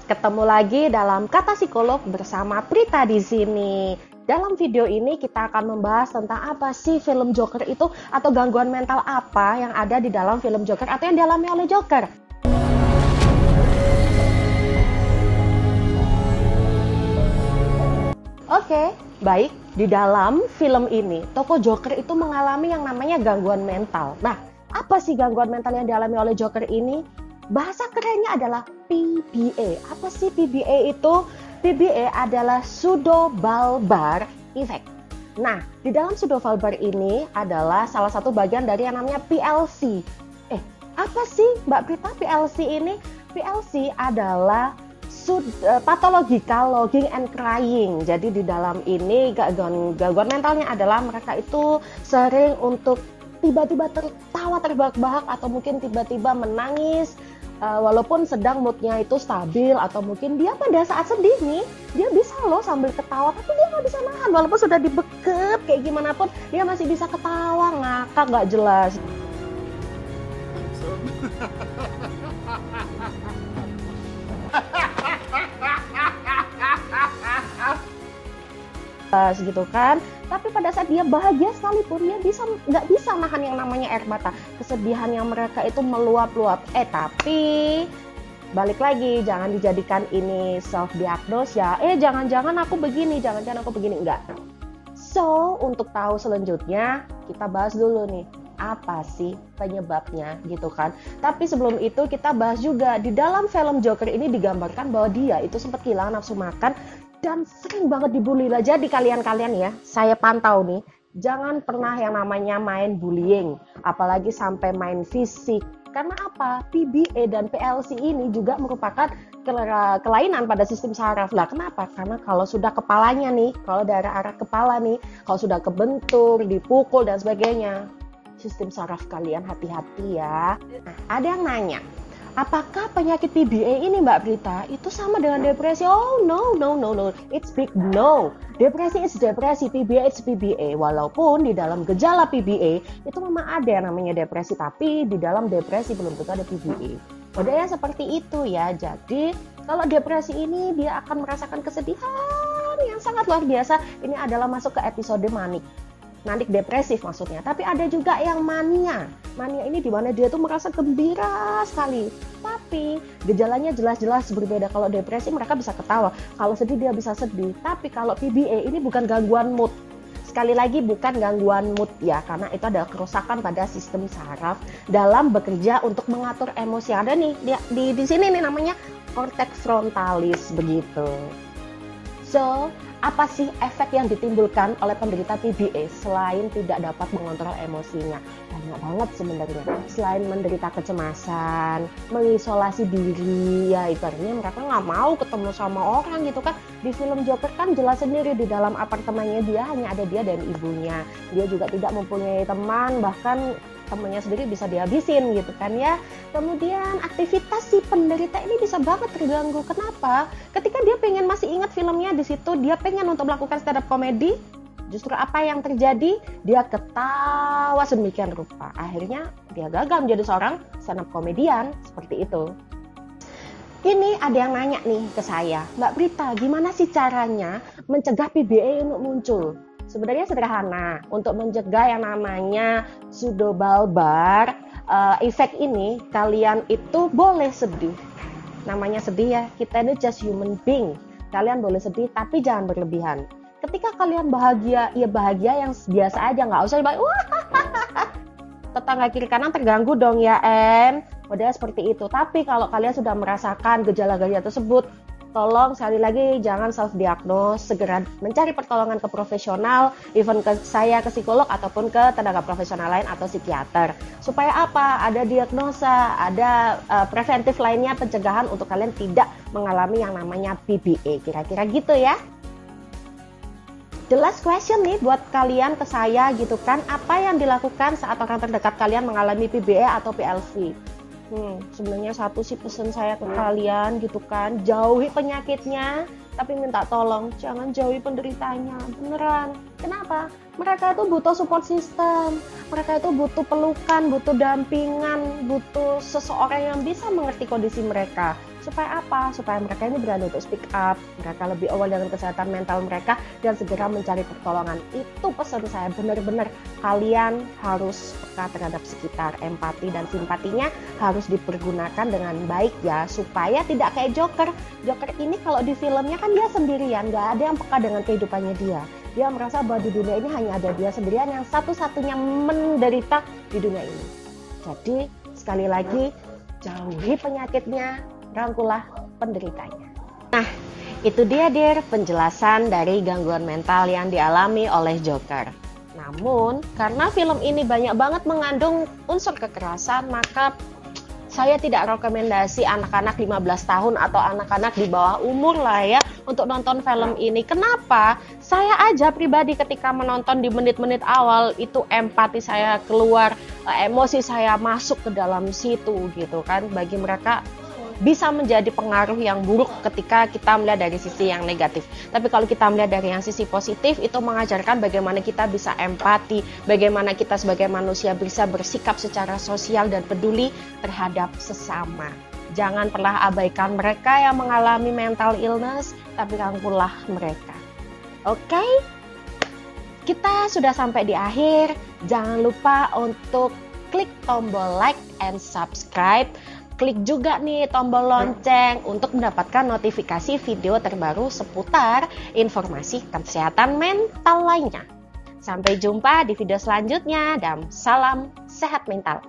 Ketemu lagi dalam Kata Psikolog bersama Prita di sini. Dalam video ini kita akan membahas tentang apa sih film Joker itu atau gangguan mental apa yang ada di dalam film Joker atau yang dialami oleh Joker. Oke, baik. Di dalam film ini, tokoh Joker itu mengalami yang namanya gangguan mental. Nah, apa sih gangguan mental yang dialami oleh Joker ini? Bahasa kerennya adalah PBA. Apa sih PBA itu? PBA adalah pseudo-bulbar effect. Nah, di dalam pseudo-bulbar ini adalah salah satu bagian dari yang namanya PLC. Apa sih Mbak Prita PLC ini? PLC adalah pathological longing and crying. Jadi di dalam ini gangguan mentalnya adalah mereka itu sering untuk tiba-tiba tertawa terbahak-bahak atau mungkin tiba-tiba menangis walaupun sedang moodnya itu stabil, atau mungkin dia pada saat sedih nih dia bisa loh sambil ketawa tapi dia nggak bisa nahan walaupun sudah dibekep kayak gimana pun dia masih bisa ketawa ngakak nggak jelas. Gitu kan, tapi pada saat dia bahagia sekalipun dia nggak bisa nahan yang namanya air mata. Kesedihan yang mereka itu meluap-luap. Tapi balik lagi, jangan dijadikan ini self diagnose ya. Jangan-jangan aku begini, jangan-jangan aku begini, enggak. So untuk tahu selanjutnya kita bahas dulu nih, apa sih penyebabnya gitu kan. Tapi sebelum itu kita bahas juga di dalam film Joker ini digambarkan bahwa dia itu sempat kehilangan nafsu makan dan sering banget dibully lah. Jadi kalian ya, saya pantau nih, jangan pernah yang namanya main bullying, apalagi sampai main fisik. Karena apa? PBA dan PLC ini juga merupakan kelainan pada sistem saraf. Lah kenapa? Karena kalau sudah kepalanya nih, kalau daerah arah kepala nih, kalau sudah kebentur, dipukul dan sebagainya, sistem saraf kalian hati-hati ya. Nah, ada yang nanya, apakah penyakit PBA ini Mbak Prita itu sama dengan depresi? Oh no, it's big no. Depresi is depresi, PBA it's PBA. Walaupun di dalam gejala PBA itu memang ada yang namanya depresi, tapi di dalam depresi belum tentu ada PBA. Modalnya seperti itu ya. Jadi kalau depresi ini dia akan merasakan kesedihan yang sangat luar biasa. Ini adalah masuk ke episode manik depresif maksudnya. Tapi ada juga yang mania ini di mana dia tuh merasa gembira sekali, tapi gejalanya jelas-jelas berbeda. Kalau depresi mereka bisa ketawa, kalau sedih dia bisa sedih. Tapi kalau PBA ini bukan gangguan mood, sekali lagi bukan gangguan mood ya, karena itu adalah kerusakan pada sistem saraf dalam bekerja untuk mengatur emosi. Ada nih di sini nih namanya cortex frontalis begitu. So, apa sih efek yang ditimbulkan oleh penderita PBA selain tidak dapat mengontrol emosinya? Banyak banget sebenarnya. Selain menderita kecemasan, mengisolasi diri, ya ibaratnya mereka nggak mau ketemu sama orang gitu kan. Di film Joker kan jelas sendiri, di dalam apartemennya dia hanya ada dia dan ibunya. Dia juga tidak mempunyai teman, bahkan temannya sendiri bisa dihabisin gitu kan ya. Kemudian aktivitas si penderita ini bisa banget terganggu. Kenapa? Ketika dia masih ingat filmnya, di situ dia pengen untuk melakukan stand up comedy, justru apa yang terjadi? Dia ketawa sedemikian rupa. Akhirnya dia gagal menjadi seorang stand up comedian seperti itu. Ini ada yang nanya nih ke saya, Mbak Prita, gimana sih caranya mencegah PBA untuk muncul? Sebenarnya sederhana. Untuk mencegah yang namanya pseudo-bulbar effect ini, kalian itu boleh sedih. Namanya sedih ya, kita ini just human being. Kalian boleh sedih, tapi jangan berlebihan. Ketika kalian bahagia, ya bahagia yang biasa aja, nggak usah wah, tetangga kiri kanan terganggu dong ya, modalnya seperti itu. Tapi kalau kalian sudah merasakan gejala-gejala tersebut, tolong sekali lagi jangan self-diagnose, segera mencari pertolongan ke profesional, even ke saya, ke psikolog, ataupun ke tenaga profesional lain atau psikiater. Supaya apa? Ada diagnosa, ada preventif lainnya, pencegahan untuk kalian tidak mengalami yang namanya PBA. Kira-kira gitu ya. The last question nih buat kalian ke saya gitu kan, apa yang dilakukan saat orang terdekat kalian mengalami PBA atau PLC? Sebenarnya satu sih pesan saya ke kalian gitu kan, jauhi penyakitnya, tapi minta tolong jangan jauhi penderitanya, beneran. Kenapa? Mereka itu butuh support system, mereka itu butuh pelukan, butuh dampingan, butuh seseorang yang bisa mengerti kondisi mereka. Supaya apa? Supaya mereka ini berani untuk speak up, mereka lebih aware dengan kesehatan mental mereka dan segera mencari pertolongan. Itu pesan saya, benar-benar kalian harus peka terhadap sekitar. Empati dan simpatinya harus dipergunakan dengan baik ya, supaya tidak kayak Joker. Joker ini kalau di filmnya kan dia sendirian, nggak ada yang peka dengan kehidupannya dia. Dia merasa bahwa di dunia ini hanya ada dia sendirian yang satu-satunya menderita di dunia ini. Jadi sekali lagi, jauhi penyakitnya, rangkulah penderitanya. Nah, itu dia dear penjelasan dari gangguan mental yang dialami oleh Joker. Namun, karena film ini banyak banget mengandung unsur kekerasan, maka saya tidak rekomendasi anak-anak 15 tahun atau anak-anak di bawah umur lah ya untuk nonton film ini. Kenapa? Saya aja pribadi ketika menonton di menit-menit awal itu empati saya keluar, emosi saya masuk ke dalam situ gitu kan. Bagi mereka bisa menjadi pengaruh yang buruk ketika kita melihat dari sisi yang negatif. Tapi kalau kita melihat dari yang sisi positif, itu mengajarkan bagaimana kita bisa empati, bagaimana kita sebagai manusia bisa bersikap secara sosial dan peduli terhadap sesama. Jangan pernah abaikan mereka yang mengalami mental illness, tapi rangkulah mereka. Oke? Kita sudah sampai di akhir. Jangan lupa untuk klik tombol like and subscribe. Klik juga nih tombol lonceng untuk mendapatkan notifikasi video terbaru seputar informasi kesehatan mental lainnya. Sampai jumpa di video selanjutnya dan salam sehat mental.